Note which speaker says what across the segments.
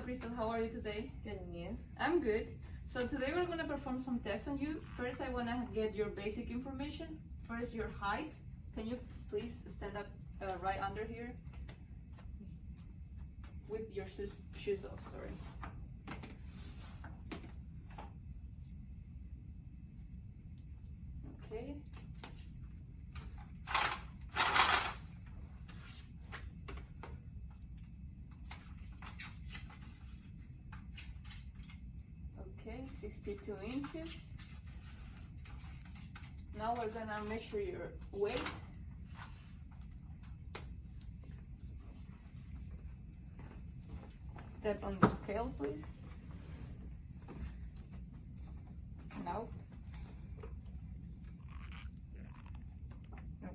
Speaker 1: Crystal, how are you today?
Speaker 2: Good, and you?
Speaker 1: I'm good. So today we're gonna perform some tests on you. First, I wanna get your basic information. First, your height. Can you please stand up right under here? With your shoes off, sorry. Okay. Okay, 62 inches. Now we're gonna measure your weight. Step on the scale, please. Now.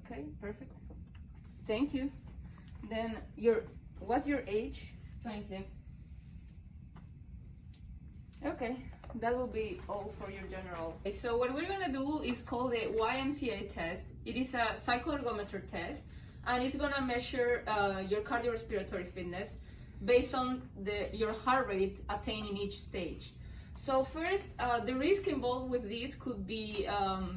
Speaker 1: Okay, perfect. Thank you. Then what's your age?
Speaker 2: 22.
Speaker 1: Okay, that will be all for your general. So what we're gonna do is called the YMCA test. It is a cycloergometer test, and it's gonna measure your cardiorespiratory fitness based on your heart rate attained in each stage. So first, the risk involved with this could be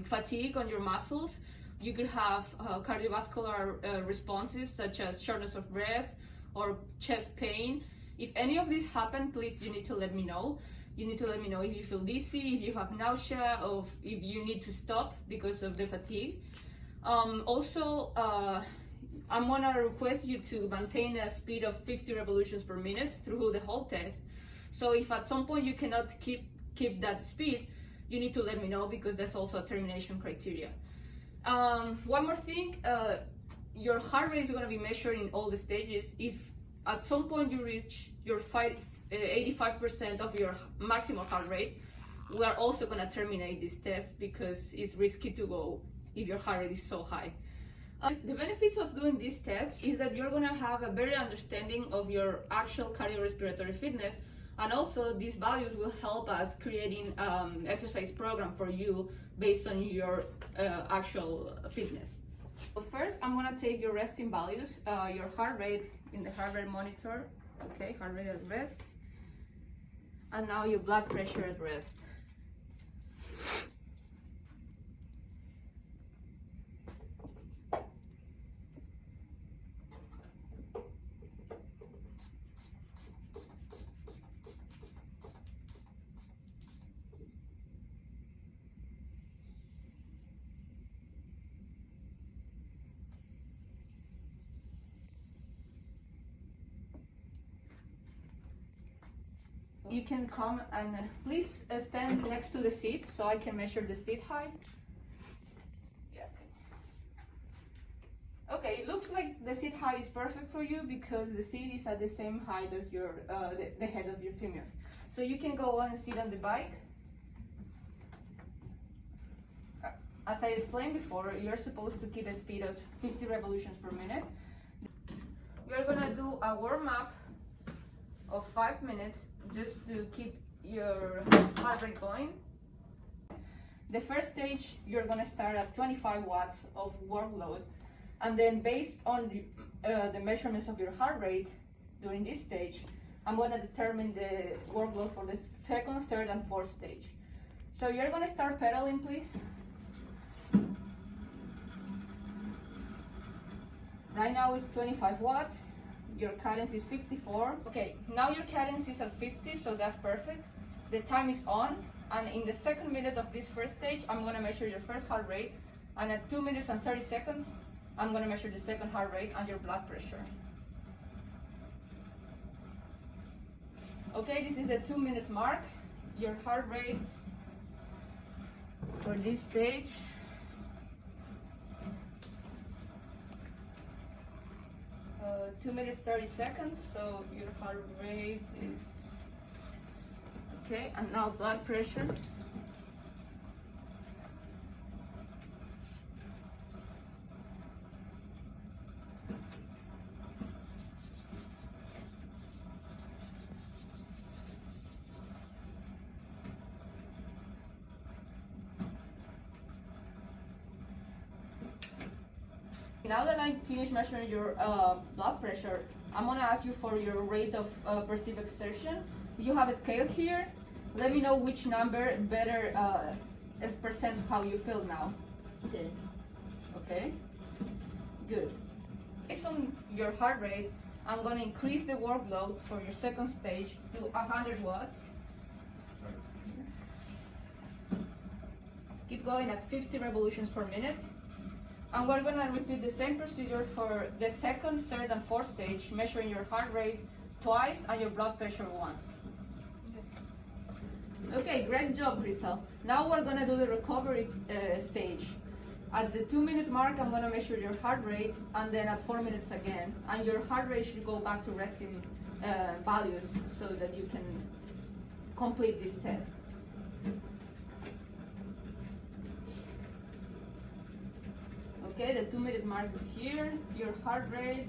Speaker 1: fatigue on your muscles. You could have cardiovascular responses such as shortness of breath or chest pain. If any of these happen, please, you need to let me know. You need to let me know if you feel dizzy, if you have nausea, or if you need to stop because of the fatigue. Also, I'm gonna request you to maintain a speed of 50 revolutions per minute through the whole test. So if at some point you cannot keep that speed, you need to let me know because that's also a termination criteria. One more thing, your heart rate is gonna be measured in all the stages. If at some point you reach your 85% of your maximal heart rate, we are also going to terminate this test because it's risky to go if your heart rate is so high. The benefits of doing this test is that you're going to have a better understanding of your actual cardiorespiratory fitness, and also these values will help us creating exercise program for you based on your actual fitness. So first, I'm going to take your resting values, your heart rate in the heart rate monitor. Okay, heart rate at rest. And now your blood pressure at rest. You can come and please stand next to the seat so I can measure the seat height. Yeah. Okay, it looks like the seat height is perfect for you because the seat is at the same height as your the head of your femur. So you can go on and sit on the bike. As I explained before, you're supposed to keep a speed of 50 revolutions per minute. We're gonna do a warm-up of 5 minutes just to keep your heart rate going. The first stage, you're gonna start at 25 watts of workload, and then based on the measurements of your heart rate during this stage, I'm gonna determine the workload for the second, third, and fourth stage. So you're gonna start pedaling, please. Right now it's 25 watts. Your cadence is 54. Okay, now your cadence is at 50, so that's perfect. The time is on, and in the second minute of this first stage, I'm gonna measure your first heart rate, and at 2 minutes and 30 seconds, I'm gonna measure the second heart rate and your blood pressure. Okay, this is the 2 minutes mark. Your heart rate for this stage. 2 minutes 30 seconds, so your heart rate is okay. And now blood pressure. Now that I finished measuring your blood pressure, I'm gonna ask you for your rate of perceived exertion. You have a scale here. Let me know which number better represents how you feel now.
Speaker 2: 10.
Speaker 1: Okay, good. Based on your heart rate, I'm gonna increase the workload for your second stage to 100 watts. Keep going at 50 revolutions per minute. And we're gonna repeat the same procedure for the second, third, and fourth stage, measuring your heart rate twice and your blood pressure once. Okay, great job, Crystal. Now we're gonna do the recovery stage. At the 2-minute mark, I'm gonna measure your heart rate, and then at 4 minutes again. And your heart rate should go back to resting values so that you can complete this test. Okay, the 2-minute mark is here. Your heart rate.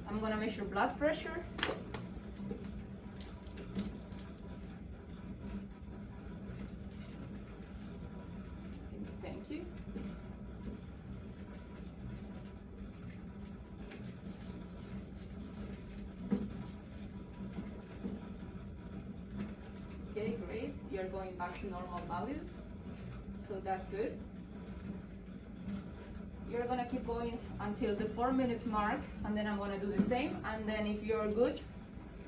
Speaker 1: I'm gonna measure blood pressure. Thank you. Okay, great. You're going back to normal values, so that's good. You're gonna keep going until the 4 minutes mark, and then I'm gonna do the same. And then if you're good,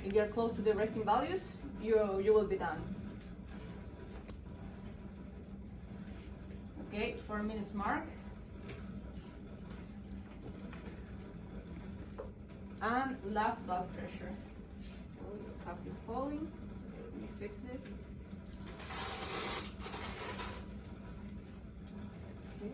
Speaker 1: if you're close to the resting values, you will be done. Okay, 4 minutes mark. And last blood pressure. Oh, your cuff is falling. Let me fix this. Okay.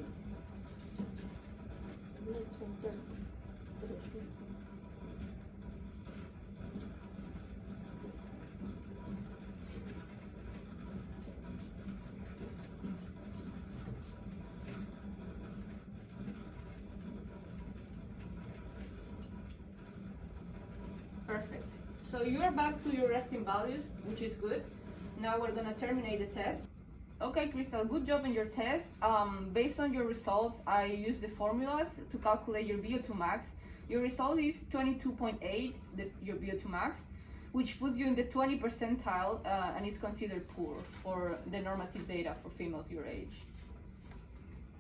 Speaker 1: Perfect. So you are back to your resting values, which is good. Now we're gonna terminate the test. Okay, Crystal, good job in your test. Based on your results, I used the formulas to calculate your VO2 max. Your result is 22.8, your VO2 max, which puts you in the 20 percentile and is considered poor for the normative data for females your age.